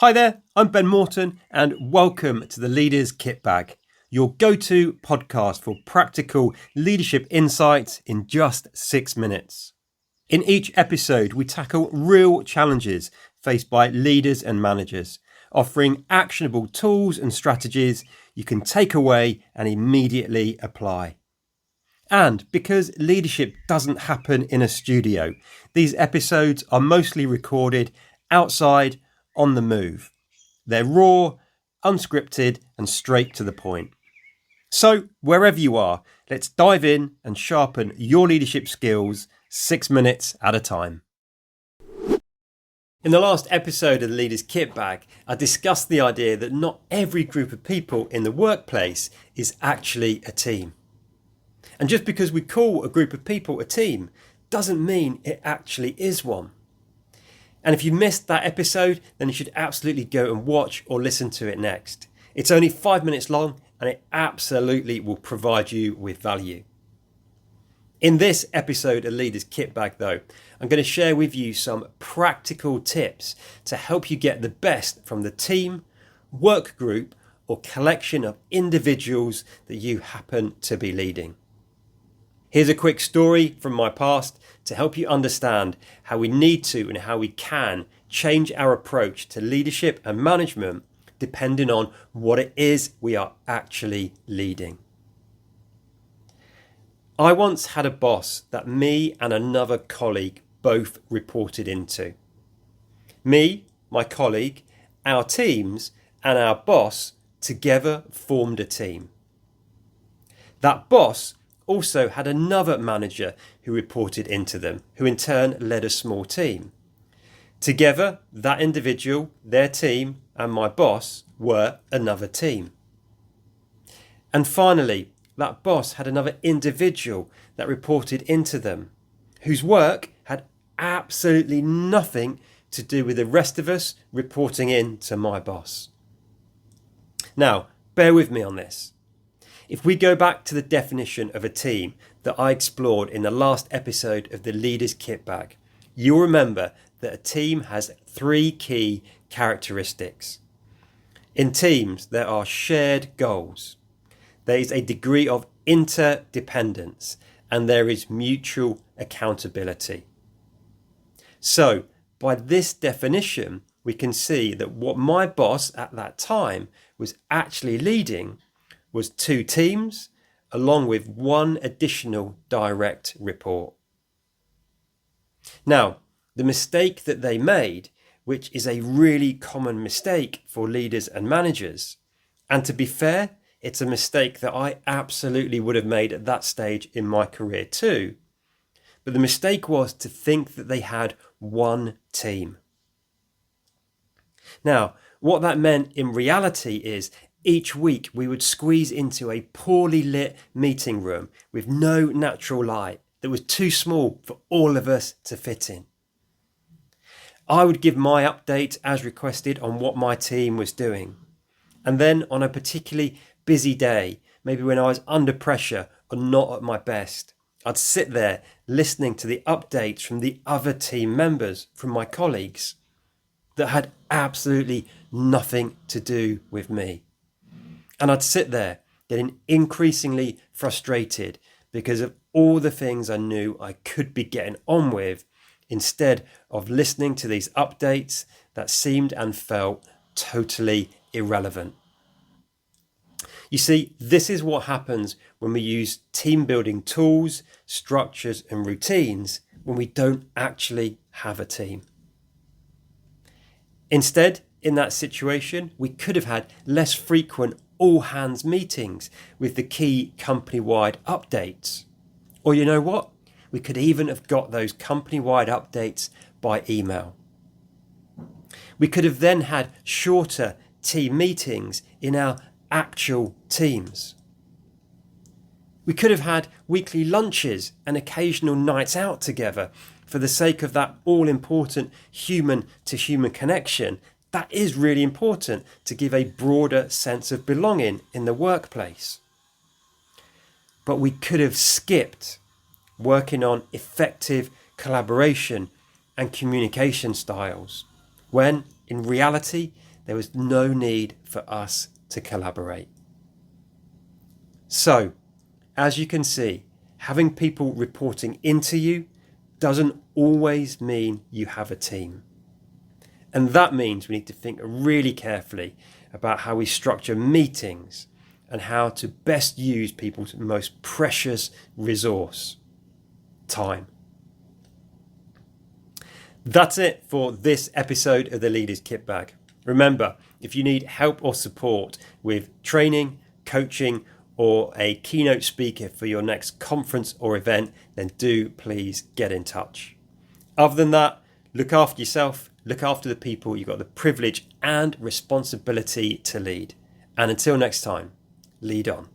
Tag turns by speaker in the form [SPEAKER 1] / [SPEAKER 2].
[SPEAKER 1] Hi there, I'm Ben Morton and welcome to the Leaders Kitbag, your go-to podcast for practical leadership insights in just 6 minutes. In each episode, we tackle real challenges faced by leaders and managers, offering actionable tools and strategies you can take away and immediately apply. And because leadership doesn't happen in a studio, these episodes are mostly recorded outside on the move. They're raw, unscripted, and straight to the point. So, wherever you are, let's dive in and sharpen your leadership skills 6 minutes at a time. In the last episode of the Leaders Kitbag, I discussed the idea that not every group of people in the workplace is actually a team. And just because we call a group of people a team doesn't mean it actually is one. And if you missed that episode, then you should absolutely go and watch or listen to it next. It's only 5 minutes long and it absolutely will provide you with value. In this episode of Leaders Kitbag though, I'm going to share with you some practical tips to help you get the best from the team, work group or collection of individuals that you happen to be leading. Here's a quick story from my past to help you understand how we need to and how we can change our approach to leadership and management depending on what it is we are actually leading. I once had a boss that me and another colleague both reported into. Me, my colleague, our teams and our boss together formed a team. That boss also had another manager who reported into them, who in turn led a small team. Together, that individual, their team, and my boss were another team. And finally, that boss had another individual that reported into them, whose work had absolutely nothing to do with the rest of us reporting in to my boss. Now, bear with me on this. If we go back to the definition of a team that I explored in the last episode of the Leaders Kitbag, you'll remember that a team has 3 key characteristics. In teams, there are shared goals. There is a degree of interdependence and there is mutual accountability. So, by this definition, we can see that what my boss at that time was actually leading was 2 teams, along with 1 additional direct report. Now, the mistake that they made, which is a really common mistake for leaders and managers, and to be fair, it's a mistake that I absolutely would have made at that stage in my career too, but the mistake was to think that they had 1 team. Now, what that meant in reality is each week we would squeeze into a poorly lit meeting room with no natural light that was too small for all of us to fit in. I would give my update as requested on what my team was doing. And then on a particularly busy day, maybe when I was under pressure or not at my best, I'd sit there listening to the updates from the other team members, from my colleagues, that had absolutely nothing to do with me. And I'd sit there getting increasingly frustrated because of all the things I knew I could be getting on with instead of listening to these updates that seemed and felt totally irrelevant. You see, this is what happens when we use team building tools, structures and routines when we don't actually have a team. Instead, in that situation, we could have had less frequent all-hands meetings with the key company-wide updates. Or you know what? We could even have got those company-wide updates by email. We could have then had shorter team meetings in our actual teams. We could have had weekly lunches and occasional nights out together for the sake of that all-important human-to-human connection. That is really important to give a broader sense of belonging in the workplace. But we could have skipped working on effective collaboration and communication styles when, in reality, there was no need for us to collaborate. So, as you can see, having people reporting into you doesn't always mean you have a team. And that means we need to think really carefully about how we structure meetings and how to best use people's most precious resource, time. That's it for this episode of the Leaders Kitbag. Remember, if you need help or support with training, coaching, or a keynote speaker for your next conference or event, then do please get in touch. Other than that, look after yourself, look after the people you've got the privilege and responsibility to lead. And until next time, lead on.